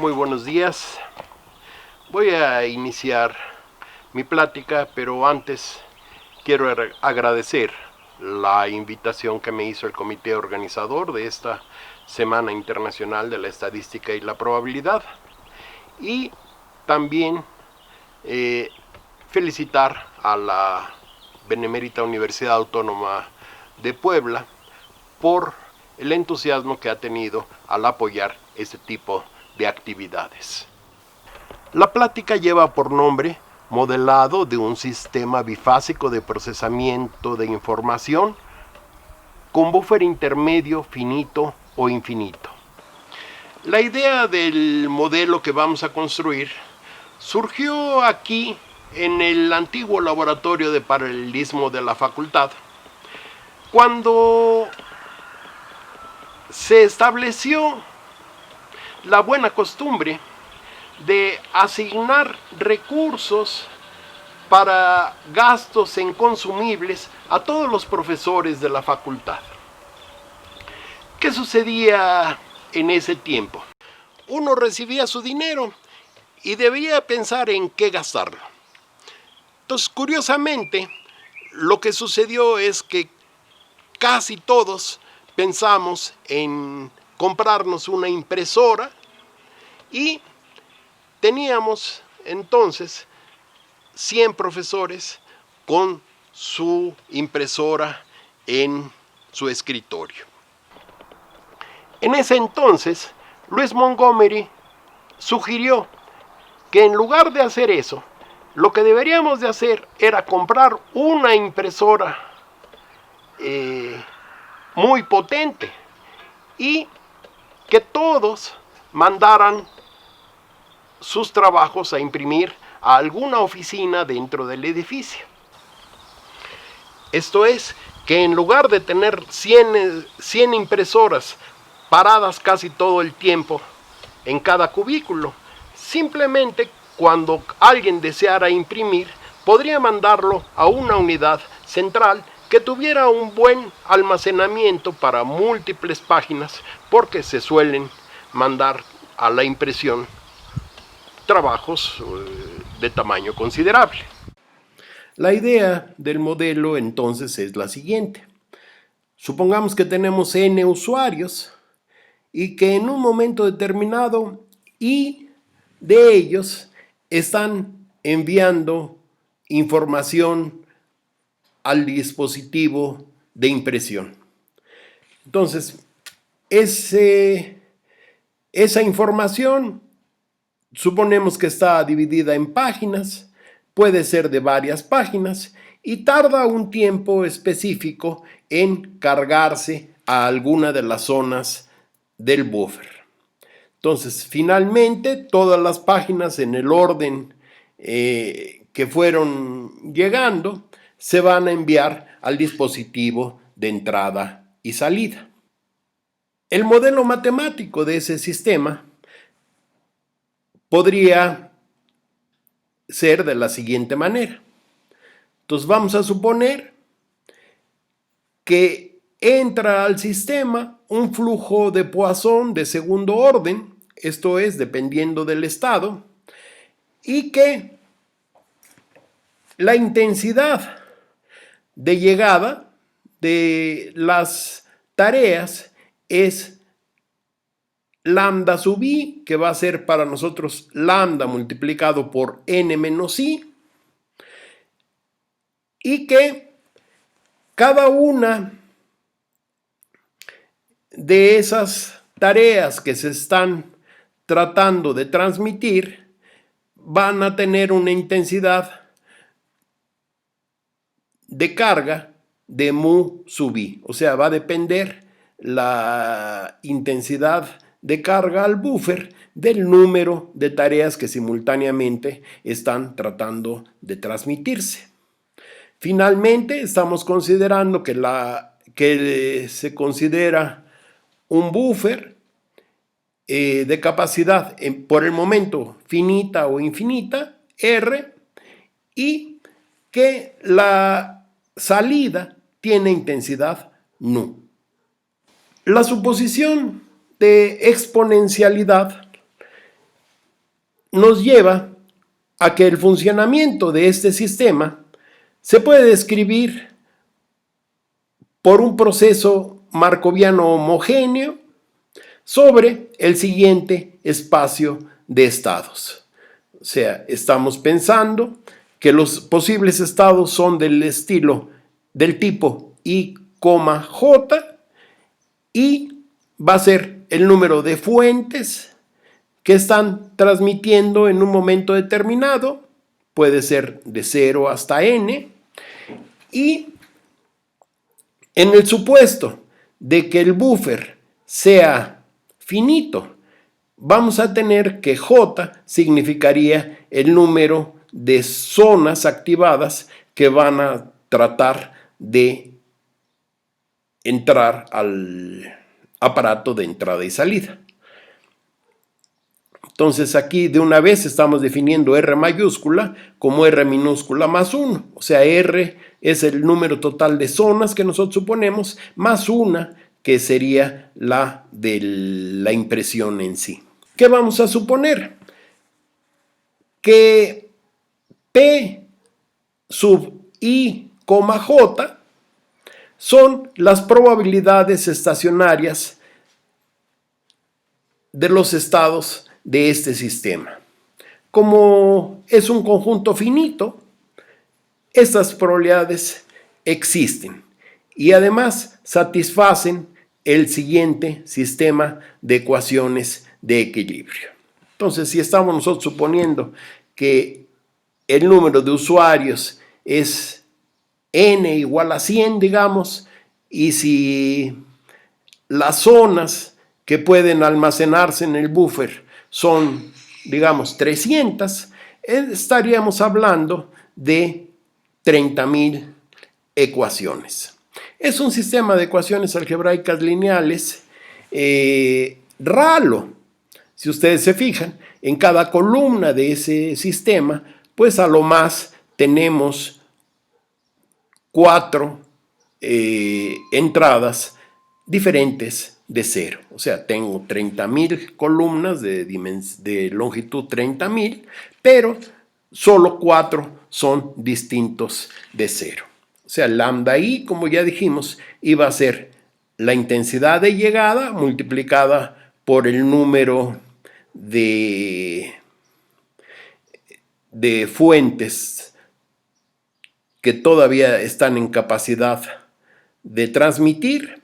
Muy buenos días. Voy a iniciar mi plática, pero antes quiero agradecer la invitación que me hizo el comité organizador de esta Semana Internacional de la Estadística y la Probabilidad, y también felicitar a la Benemérita Universidad Autónoma de Puebla por el entusiasmo que ha tenido al apoyar este tipo de actividades. La plática lleva por nombre Modelado de un sistema bifásico de procesamiento de información con buffer intermedio finito o infinito. La idea del modelo que vamos a construir surgió aquí en el antiguo laboratorio de paralelismo de la facultad, cuando se estableció la buena costumbre de asignar recursos para gastos en consumibles a todos los profesores de la facultad. ¿Qué sucedía en ese tiempo? Uno recibía su dinero y debía pensar en qué gastarlo. Entonces, curiosamente, lo que sucedió es que casi todos pensamos en comprarnos una impresora y teníamos entonces 100 profesores con su impresora en su escritorio. En ese entonces, Luis Montgomery sugirió que en lugar de hacer eso, lo que deberíamos de hacer era comprar una impresora muy potente y que todos mandaran sus trabajos a imprimir a alguna oficina dentro del edificio. Esto es, que en lugar de tener 100 impresoras paradas casi todo el tiempo en cada cubículo, simplemente cuando alguien deseara imprimir, podría mandarlo a una unidad central que tuviera un buen almacenamiento para múltiples páginas, porque se suelen mandar a la impresión trabajos de tamaño considerable. La idea del modelo entonces es la siguiente. Supongamos que tenemos n usuarios y que en un momento determinado y de ellos están enviando información al dispositivo de impresión. Entonces, esa información suponemos que está dividida en páginas, puede ser de varias páginas y tarda un tiempo específico en cargarse a alguna de las zonas del buffer. Entonces, finalmente, todas las páginas en el orden que fueron llegando se van a enviar al dispositivo de entrada y salida. El modelo matemático de ese sistema podría ser de la siguiente manera. Entonces vamos a suponer que entra al sistema un flujo de Poisson de segundo orden, esto es, dependiendo del estado, y que la intensidad de llegada de las tareas es lambda sub i, que va a ser para nosotros lambda multiplicado por n menos i, y que cada una de esas tareas que se están tratando de transmitir van a tener una intensidad de carga de mu sub i, o sea, va a depender la intensidad de carga al buffer del número de tareas que simultáneamente están tratando de transmitirse. Finalmente, estamos considerando que se considera un buffer de capacidad por el momento finita o infinita, R, y que la salida tiene intensidad nu. La suposición de exponencialidad nos lleva a que el funcionamiento de este sistema se puede describir por un proceso markoviano homogéneo sobre el siguiente espacio de estados. O sea, estamos pensando que los posibles estados son del tipo I, J, y va a ser el número de fuentes que están transmitiendo en un momento determinado, puede ser de 0 hasta n, y en el supuesto de que el buffer sea finito, vamos a tener que J significaría el número de zonas activadas que van a tratar de entrar al aparato de entrada y salida. Entonces aquí de una vez estamos definiendo R mayúscula como R minúscula más 1. O sea, R es el número total de zonas que nosotros suponemos, más una que sería la de la impresión en sí. ¿Qué vamos a suponer? Que P sub I, J son las probabilidades estacionarias de los estados de este sistema. Como es un conjunto finito, estas probabilidades existen y además satisfacen el siguiente sistema de ecuaciones de equilibrio. Entonces, si estamos nosotros suponiendo que el número de usuarios es n igual a 100, digamos, y si las zonas que pueden almacenarse en el buffer son, digamos, 300, estaríamos hablando de 30.000 ecuaciones. Es un sistema de ecuaciones algebraicas lineales raro. Si ustedes se fijan, en cada columna de ese sistema, pues a lo más tenemos 4 entradas diferentes de 0. O sea, tengo 30.000 columnas de longitud 30.000, pero solo 4 son distintos de 0. O sea, lambda i, como ya dijimos, iba a ser la intensidad de llegada multiplicada por el número de fuentes que todavía están en capacidad de transmitir,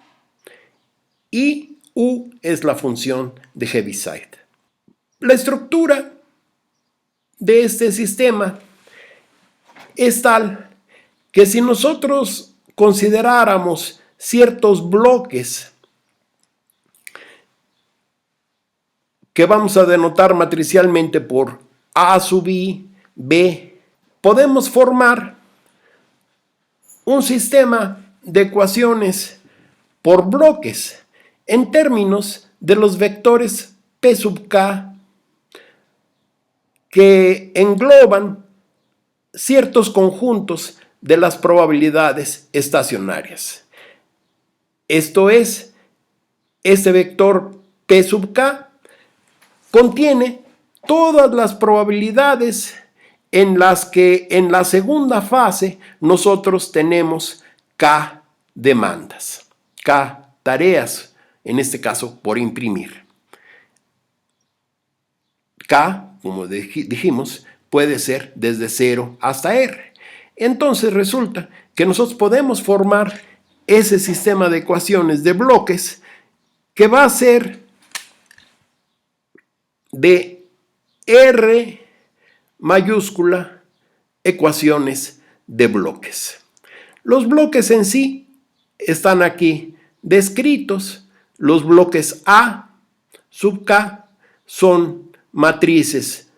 y U es la función de Heaviside. La estructura de este sistema es tal que si nosotros consideráramos ciertos bloques que vamos a denotar matricialmente por A sub I, B, podemos formar un sistema de ecuaciones por bloques en términos de los vectores P sub K que engloban ciertos conjuntos de las probabilidades estacionarias. Esto es, este vector P sub K contiene todas las probabilidades en las que en la segunda fase nosotros tenemos K demandas, K tareas, en este caso por imprimir. K, como dijimos, puede ser desde 0 hasta R. Entonces resulta que nosotros podemos formar ese sistema de ecuaciones de bloques que va a ser de R mayúscula ecuaciones de bloques. Los bloques en sí están aquí descritos. Los bloques A sub K son matrices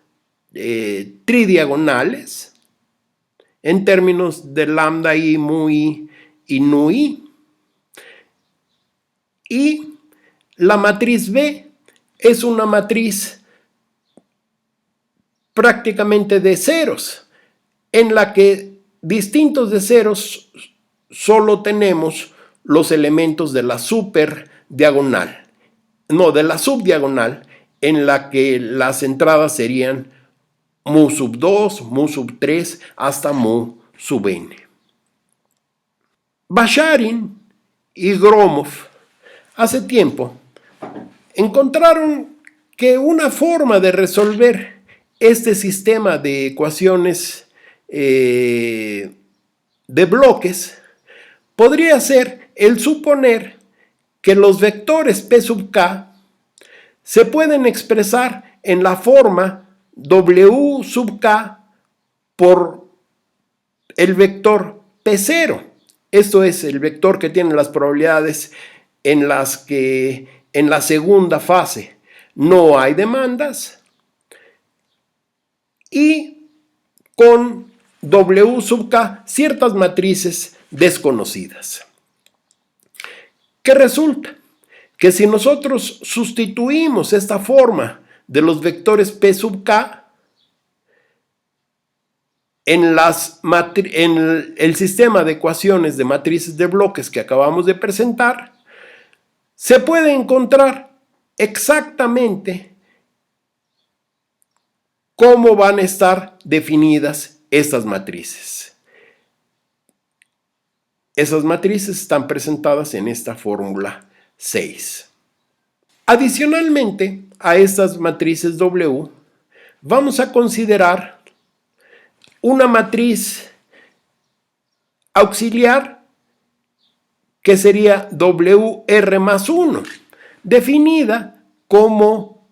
tridiagonales en términos de lambda i, mu i y nu i. Y la matriz B es una matriz prácticamente de ceros, en la que distintos de ceros solo tenemos los elementos de la superdiagonal, no, de la subdiagonal, en la que las entradas serían mu sub 2, mu sub 3, hasta mu sub n. Basharin y Gromov hace tiempo encontraron que una forma de resolver este sistema de ecuaciones de bloques podría ser el suponer que los vectores P sub k se pueden expresar en la forma W sub k por el vector P0. Esto es el vector que tiene las probabilidades en las que en la segunda fase no hay demandas, y con W sub k ciertas matrices desconocidas. ¿Qué resulta? Que si nosotros sustituimos esta forma de los vectores P sub k en el sistema de ecuaciones de matrices de bloques que acabamos de presentar, se puede encontrar exactamente cómo van a estar definidas estas matrices. Esas matrices están presentadas en esta fórmula 6. Adicionalmente a estas matrices W, vamos a considerar una matriz auxiliar que sería WR más 1, definida como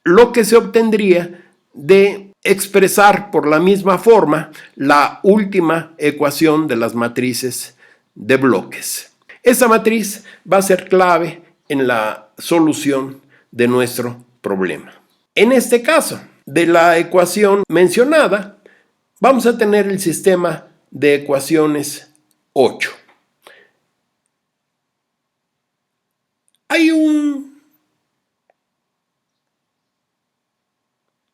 lo que se obtendría de expresar por la misma forma la última ecuación de las matrices de bloques. Esta matriz va a ser clave en la solución de nuestro problema. En este caso, de la ecuación mencionada, vamos a tener el sistema de ecuaciones 8. Hay un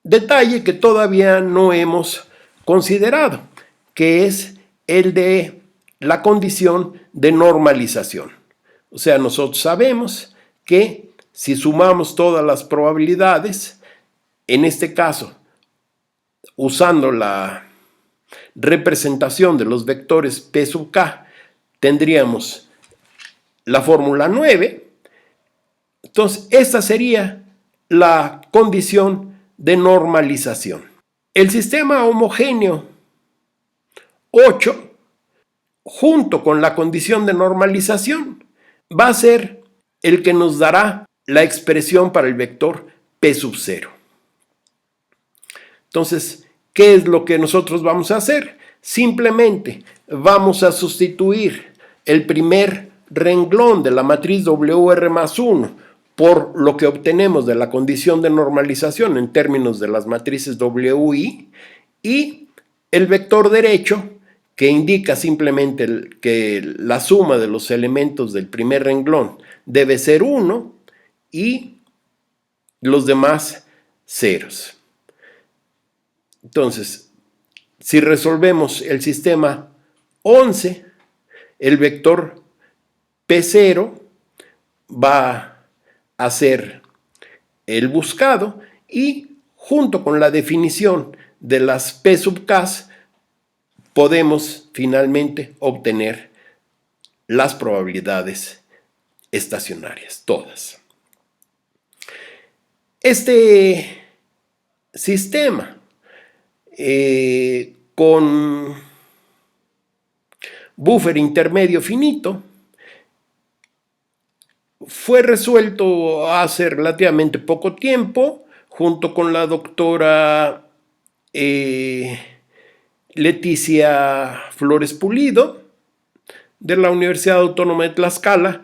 detalle que todavía no hemos considerado, que es el de la condición de normalización. O sea, nosotros sabemos que si sumamos todas las probabilidades, en este caso, usando la representación de los vectores P sub k, tendríamos la fórmula 9. Entonces, esta sería la condición de normalización. El sistema homogéneo 8, junto con la condición de normalización, va a ser el que nos dará la expresión para el vector P sub 0. Entonces, ¿qué es lo que nosotros vamos a hacer? Simplemente vamos a sustituir el primer renglón de la matriz WR más 1 por lo que obtenemos de la condición de normalización en términos de las matrices WI, y el vector derecho, que indica simplemente que la suma de los elementos del primer renglón debe ser 1 y los demás ceros. Entonces, si resolvemos el sistema 11, el vector P0 va a ser el buscado, y junto con la definición de las P sub k podemos finalmente obtener las probabilidades estacionarias, todas. Este sistema con buffer intermedio finito fue resuelto hace relativamente poco tiempo junto con la doctora Leticia Flores Pulido de la Universidad Autónoma de Tlaxcala,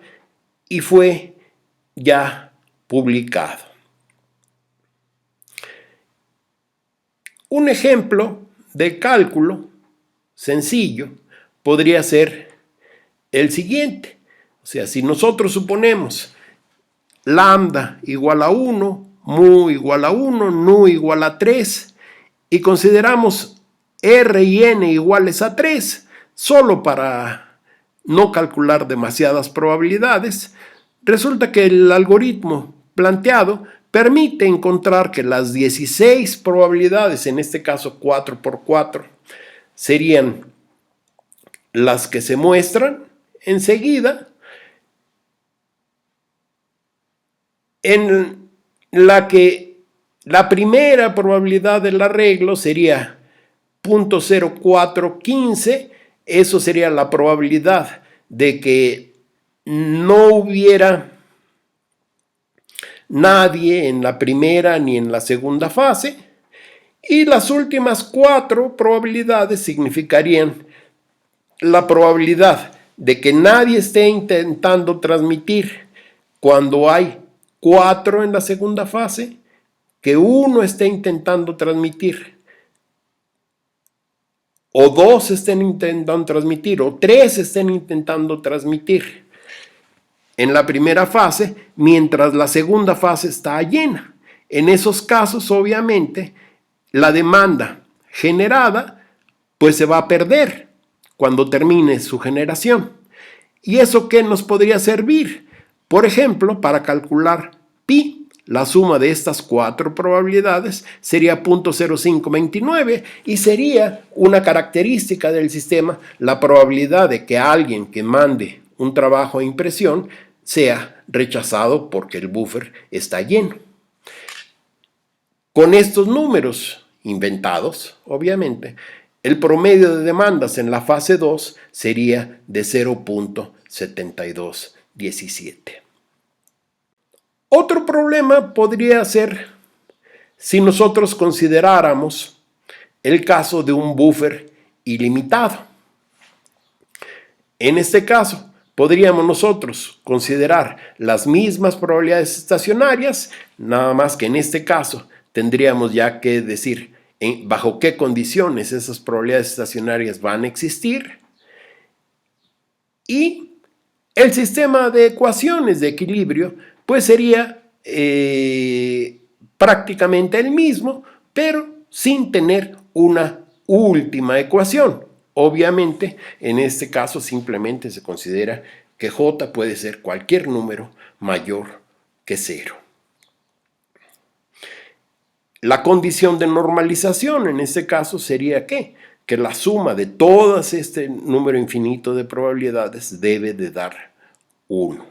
y fue ya publicado. Un ejemplo de cálculo sencillo podría ser el siguiente. O sea, si nosotros suponemos lambda igual a 1, mu igual a 1, nu igual a 3, y consideramos r y n iguales a 3, solo para no calcular demasiadas probabilidades, resulta que el algoritmo planteado permite encontrar que las 16 probabilidades, en este caso 4 por 4, serían las que se muestran enseguida, en la que la primera probabilidad del arreglo sería 0.0415, eso sería la probabilidad de que no hubiera nadie en la primera ni en la segunda fase, y las últimas 4 probabilidades significarían la probabilidad de que nadie esté intentando transmitir cuando hay 4 en la segunda fase, que 1 esté intentando transmitir, o 2 estén intentando transmitir, o 3 estén intentando transmitir en la primera fase, mientras la segunda fase está llena. En esos casos, obviamente, la demanda generada pues se va a perder cuando termine su generación. ¿Y eso qué nos podría servir? Por ejemplo, para calcular pi, la suma de estas 4 probabilidades sería 0.0529 y sería una característica del sistema la probabilidad de que alguien que mande un trabajo a impresión sea rechazado porque el buffer está lleno. Con estos números inventados, obviamente, el promedio de demandas en la fase 2 sería de 0.7217. Otro problema podría ser si nosotros consideráramos el caso de un buffer ilimitado. En este caso, podríamos nosotros considerar las mismas probabilidades estacionarias, nada más que en este caso tendríamos ya que decir bajo qué condiciones esas probabilidades estacionarias van a existir. Y el sistema de ecuaciones de equilibrio pues sería prácticamente el mismo, pero sin tener una última ecuación. Obviamente, en este caso simplemente se considera que J puede ser cualquier número mayor que 0. La condición de normalización en este caso sería ¿qué? Que la suma de todas este número infinito de probabilidades debe de dar 1.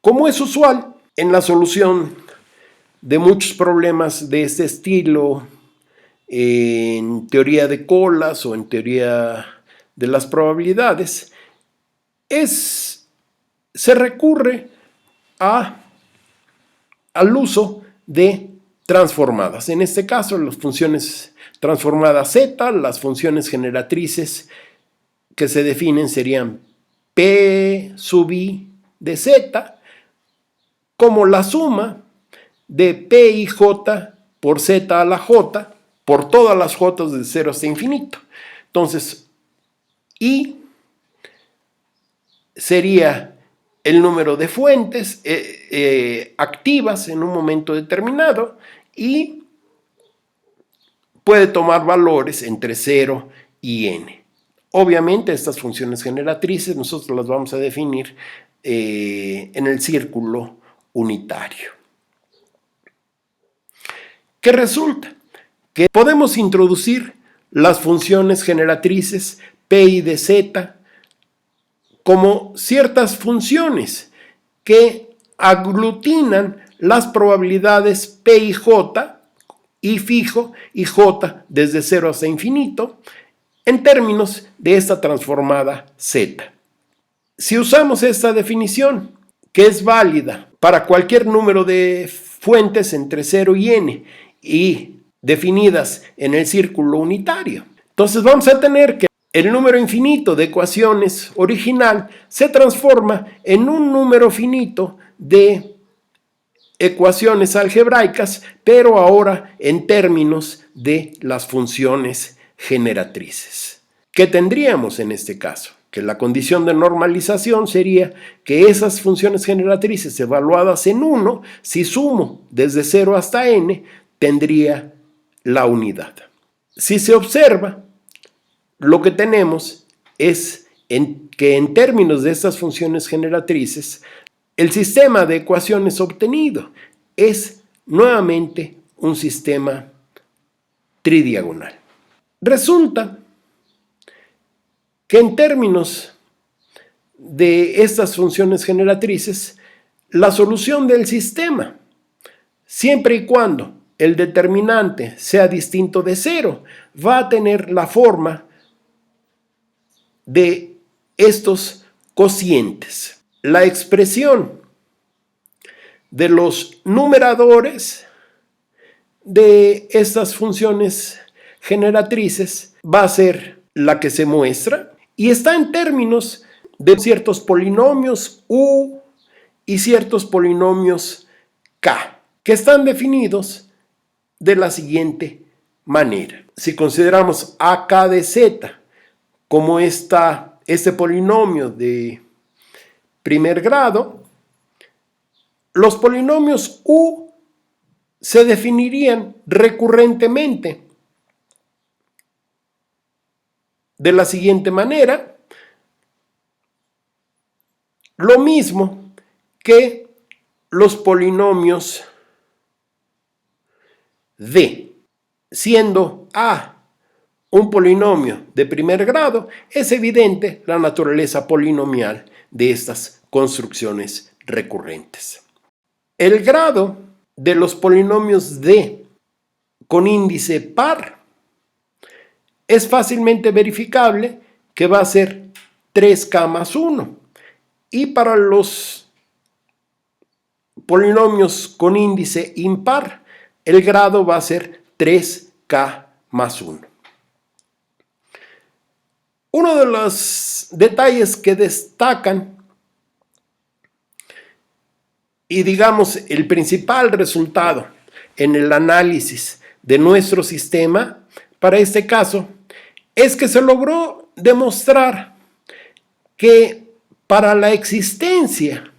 Como es usual en la solución de muchos problemas de este estilo, en teoría de colas o en teoría de las probabilidades, se recurre al uso de transformadas. En este caso, las funciones transformadas Z, las funciones generatrices que se definen serían P sub i de Z, como la suma de P y J por Z a la J, por todas las J de 0 hasta infinito. Entonces, I sería el número de fuentes activas en un momento determinado y puede tomar valores entre 0 y n. Obviamente estas funciones generatrices nosotros las vamos a definir en el círculo unitario. ¿Qué resulta? Que podemos introducir las funciones generatrices P y de Z como ciertas funciones que aglutinan las probabilidades P y J, I fijo y J desde 0 hasta infinito, en términos de esta transformada Z. Si usamos esta definición, que es válida para cualquier número de fuentes entre 0 y n y definidas en el círculo unitario, entonces vamos a tener que el número infinito de ecuaciones original se transforma en un número finito de ecuaciones algebraicas, pero ahora en términos de las funciones generatrices. ¿Qué tendríamos en este caso? Que la condición de normalización sería que esas funciones generatrices evaluadas en 1, si sumo desde 0 hasta n, tendría la unidad. Si se observa, lo que tenemos es que en términos de estas funciones generatrices, el sistema de ecuaciones obtenido es nuevamente un sistema tridiagonal. Resulta que en términos de estas funciones generatrices, la solución del sistema, siempre y cuando el determinante sea distinto de 0, va a tener la forma de estos cocientes. La expresión de los numeradores de estas funciones generatrices va a ser la que se muestra y está en términos de ciertos polinomios U y ciertos polinomios K, que están definidos de la siguiente manera. Si consideramos AK de Z como este polinomio de primer grado, los polinomios U se definirían recurrentemente de la siguiente manera, lo mismo que los polinomios D. Siendo A un polinomio de primer grado, es evidente la naturaleza polinomial de estas construcciones recurrentes. El grado de los polinomios D con índice par es fácilmente verificable que va a ser 3K más 1. Y para los polinomios con índice impar, el grado va a ser 3K más 1. Uno de los detalles que destacan y digamos el principal resultado en el análisis de nuestro sistema, para este caso, es que se logró demostrar que para la existencia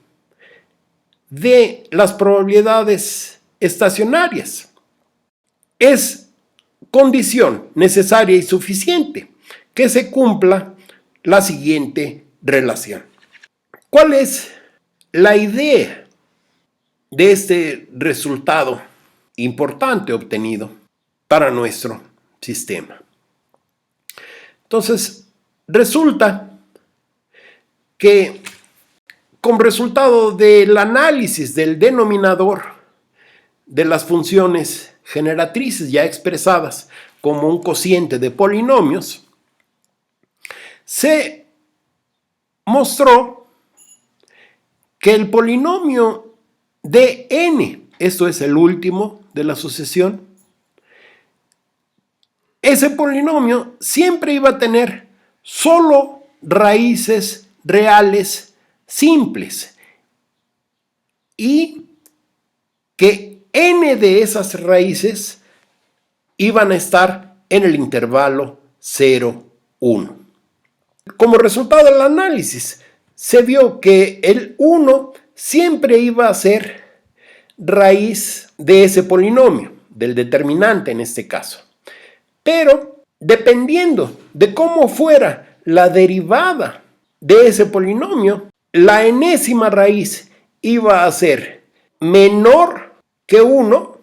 de las probabilidades estacionarias es condición necesaria y suficiente que se cumpla la siguiente relación. ¿Cuál es la idea de este resultado importante obtenido para nuestro sistema? Entonces, resulta que como resultado del análisis del denominador de las funciones generatrices ya expresadas como un cociente de polinomios, se mostró que el polinomio de n, esto es el último de la sucesión, ese polinomio siempre iba a tener solo raíces reales simples y que n de esas raíces iban a estar en el intervalo 0, 1. Como resultado del análisis, se vio que el 1 siempre iba a ser raíz de ese polinomio, del determinante en este caso. Pero dependiendo de cómo fuera la derivada de ese polinomio, la enésima raíz iba a ser menor que 1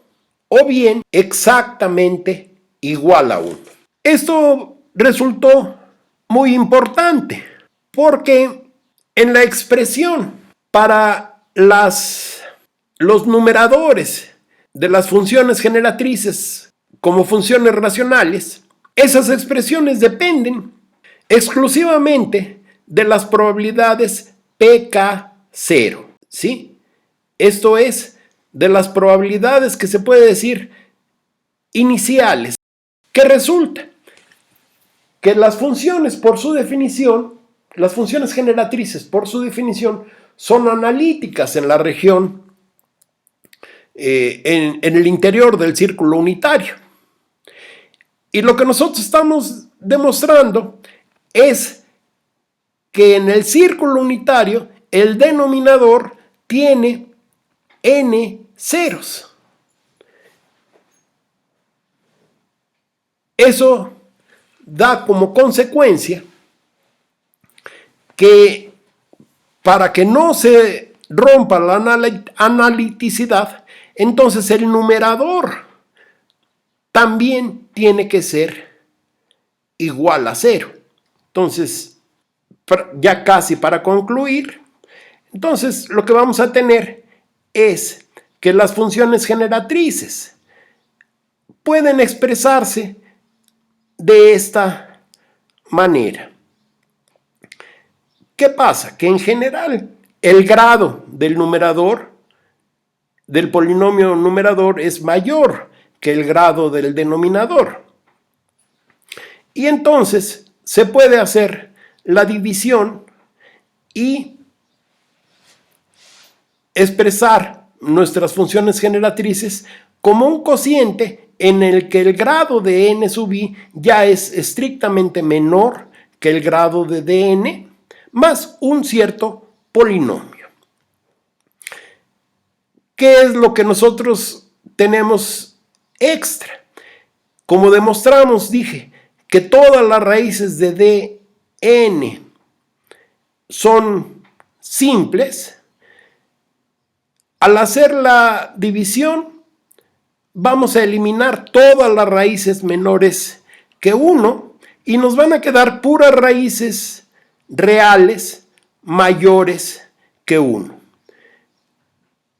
o bien exactamente igual a 1. Esto resultó muy importante porque en la expresión para los numeradores de las funciones generatrices como funciones racionales, esas expresiones dependen exclusivamente de las probabilidades pk0, ¿sí? Esto es, de las probabilidades que se puede decir iniciales, que resulta que las funciones por su definición, las funciones generatrices por su definición, son analíticas en la región, en el interior del círculo unitario. Y lo que nosotros estamos demostrando es que en el círculo unitario el denominador tiene n ceros. Eso da como consecuencia que para que no se rompa la analiticidad, entonces el numerador también tiene que ser igual a 0. Entonces, ya casi para concluir, entonces lo que vamos a tener es que las funciones generatrices pueden expresarse de esta manera. ¿Qué pasa? Que en general el grado del numerador, del polinomio numerador, es mayor que el grado del denominador. Y entonces se puede hacer la división y expresar nuestras funciones generatrices como un cociente en el que el grado de n sub i ya es estrictamente menor que el grado de dn más un cierto polinomio. ¿Qué es lo que nosotros tenemos extra? Como demostramos, dije que todas las raíces de dn son simples. Al hacer la división, vamos a eliminar todas las raíces menores que 1 y nos van a quedar puras raíces reales mayores que 1.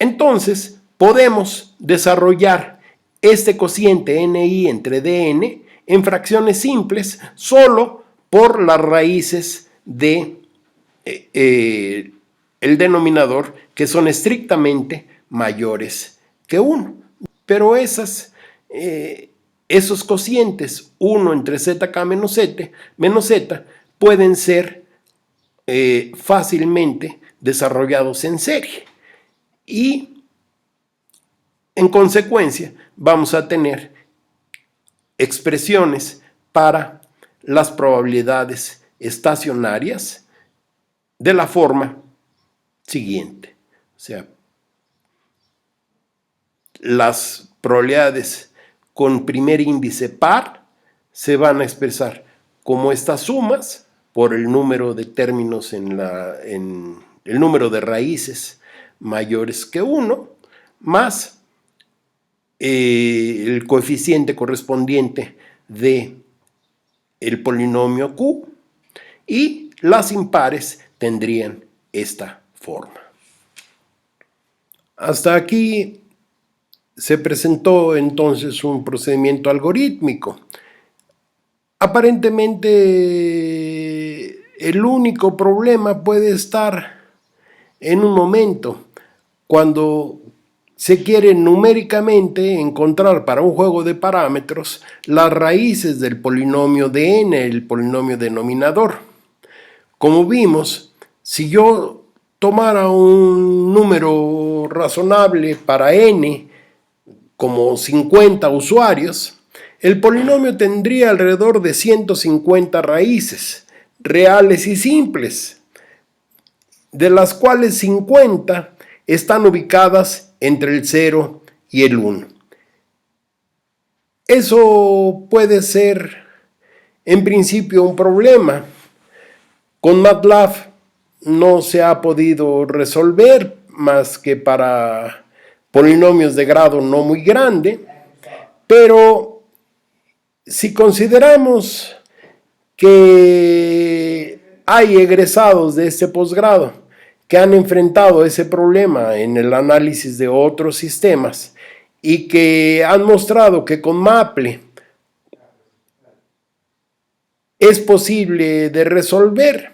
Entonces, podemos desarrollar este cociente ni entre dn en fracciones simples solo por las raíces de el denominador, que son estrictamente mayores que 1. Pero esos cocientes 1 entre zk menos z pueden ser fácilmente desarrollados en serie. Y en consecuencia vamos a tener expresiones para las probabilidades estacionarias de la forma siguiente. O sea, las probabilidades con primer índice par se van a expresar como estas sumas por el número de términos en el número de raíces mayores que 1, más el coeficiente correspondiente de el polinomio Q, y las impares tendrían esta forma. Hasta aquí se presentó entonces un procedimiento algorítmico. Aparentemente el único problema puede estar en un momento cuando se quiere numéricamente encontrar para un juego de parámetros las raíces del polinomio de n, el polinomio denominador. Como vimos, si yo tomara un número razonable para n, como 50 usuarios, el polinomio tendría alrededor de 150 raíces, reales y simples, de las cuales 50 están ubicadas entre el 0 y el 1. Eso puede ser, en principio, un problema. Con MATLAB no se ha podido resolver más que para polinomios de grado no muy grande, pero si consideramos que hay egresados de este posgrado que han enfrentado ese problema en el análisis de otros sistemas y que han mostrado que con Maple es posible de resolver,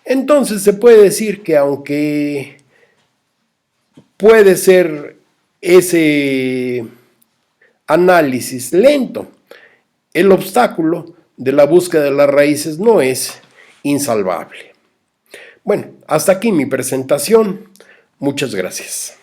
entonces se puede decir que aunque puede ser ese análisis lento, el obstáculo de la búsqueda de las raíces no es insalvable. Bueno, hasta aquí mi presentación. Muchas gracias.